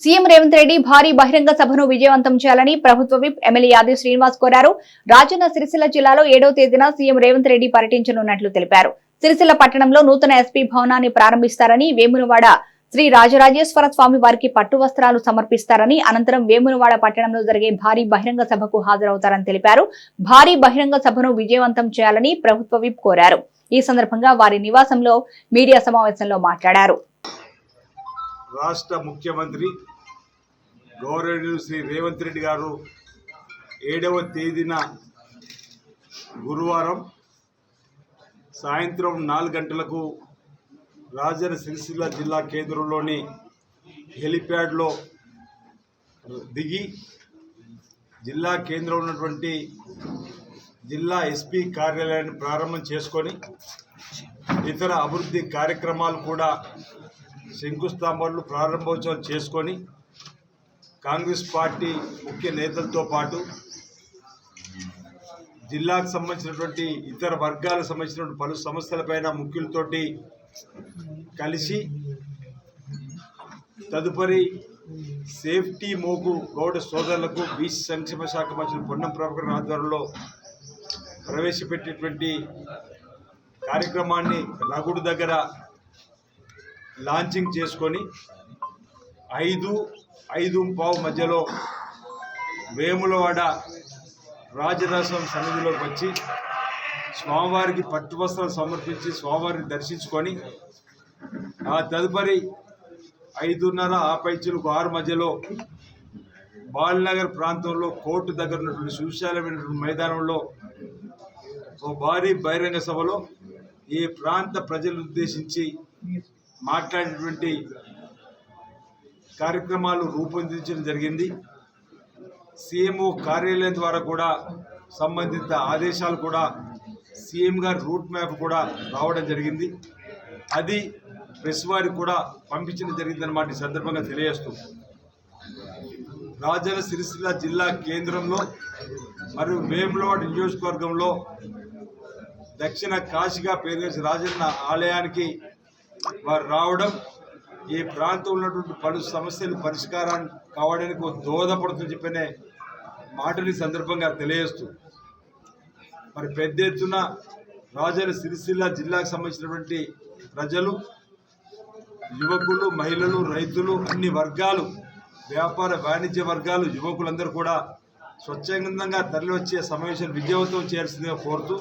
CM Revanth Reddy భారీ బహిరంగ సభను విజయవంతం చేయాలని ప్రభుత్వ విప్ ఎమ్మెల్యే యాదవ్ శ్రీనివాస్ కోరారు. రాజన్న సిరిసిల్ల జిల్లాలో 7వ తేదీన సీఎం రేవంత్ రెడ్డి పర్యటించనున్నట్లు తెలిపారు. సిరిసిల్ల పట్టణంలో నూతన ఎస్పీ భవనాన్ని ప్రారంభిస్తారని, వేములవాడ శ్రీ రాజరాజేశ్వర స్వామి వారికి పట్టు వస్త్రాలు సమర్పిస్తారని, అనంతరం వేములవాడ పట్టణంలో జరిగే భారీ బహిరంగ సభకు హాజరవుతారని తెలిపారు. భారీ బహిరంగ సభను విజయవంతం చేయాలని ప్రభుత్వ విప్ కోరారు. ఈ సందర్భంగా వారి నివాసంలో మీడియా సమావేశంలో మాట్లాడారు. రాష్ట్ర ముఖ్యమంత్రి గౌరవనీయులు శ్రీ రేవంత్ రెడ్డి గారు 7వ తేదీన గురువారం సాయంత్రం 4 గంటలకు రాజన్న సిరిసిల్ల జిల్లా కేంద్రంలోని హెలిప్యాడ్లో దిగి జిల్లా కేంద్రంలో ఉన్నటువంటి జిల్లా ఎస్పీ కార్యాలయాన్ని ప్రారంభం చేసుకొని ఇతర అభివృద్ధి కార్యక్రమాలు కూడా శంకుస్థాపనలు ప్రారంభోత్సవాలు చేసుకొని కాంగ్రెస్ పార్టీ ముఖ్య నేతలతో పాటు జిల్లాకు సంబంధించినటువంటి ఇతర వర్గాలకు సంబంధించినటువంటి పలు సమస్యలపైన ముఖ్యులతోటి కలిసి తదుపరి సేఫ్టీ మోకు గౌడ సోదరులకు బీసీ సంక్షేమ శాఖ మంత్రి పొన్నం ప్రభాకర్ ఆధ్వర్యంలో ప్రవేశపెట్టేటువంటి కార్యక్రమాన్ని రగుడు దగ్గర లాంచింగ్ చేసుకొని 5-5:15 మధ్యలో వేములవాడ రాజరాజస్వామి సన్నిధిలోకి వచ్చి స్వామివారికి పట్టు వస్త్రాలు సమర్పించి స్వామివారిని దర్శించుకొని ఆ తదుపరి 5:30 ఆపైచులకు 6 మధ్యలో బాలనగర్ ప్రాంతంలో కోర్టు దగ్గర ఉన్నటువంటి సువిశాలమైనటువంటి మైదానంలో ఓ భారీ బహిరంగ సభలో ఈ ప్రాంత ప్రజలను ఉద్దేశించి మాట్లాడేటువంటి కార్యక్రమాలు రూపొందించడం జరిగింది. సీఎంఓ కార్యాలయం ద్వారా కూడా సంబంధిత ఆదేశాలు కూడా సీఎం గారి రూట్ మ్యాప్ కూడా రావడం జరిగింది. అది ప్రెస్ వారికి కూడా పంపించడం జరిగిందన్నమాట. ఈ సందర్భంగా తెలియజేస్తూ రాజన్న సిరిసిల్ల జిల్లా కేంద్రంలో మరియు వేములవాడ నియోజకవర్గంలో దక్షిణ కాశీగా పేరుగేసి రాజన్న ఆలయానికి వారు రావడం ఈ ప్రాంతంలో ఉన్నటువంటి పలు సమస్యలు పరిష్కారం కావడానికి దోహదపడుతుందని చెప్పనే మాటలు ఈ సందర్భంగా తెలియజేస్తూ మరి పెద్ద ఎత్తున రాజన్న సిరిసిల్ల జిల్లాకు సంబంధించినటువంటి ప్రజలు, యువకులు, మహిళలు, రైతులు, అన్ని వర్గాలు, వ్యాపార వాణిజ్య వర్గాలు, యువకులందరూ కూడా స్వచ్ఛందంగా తరలి వచ్చే సమావేశాలు విజయవంతం చేయాల్సిందిగా కోరుతూ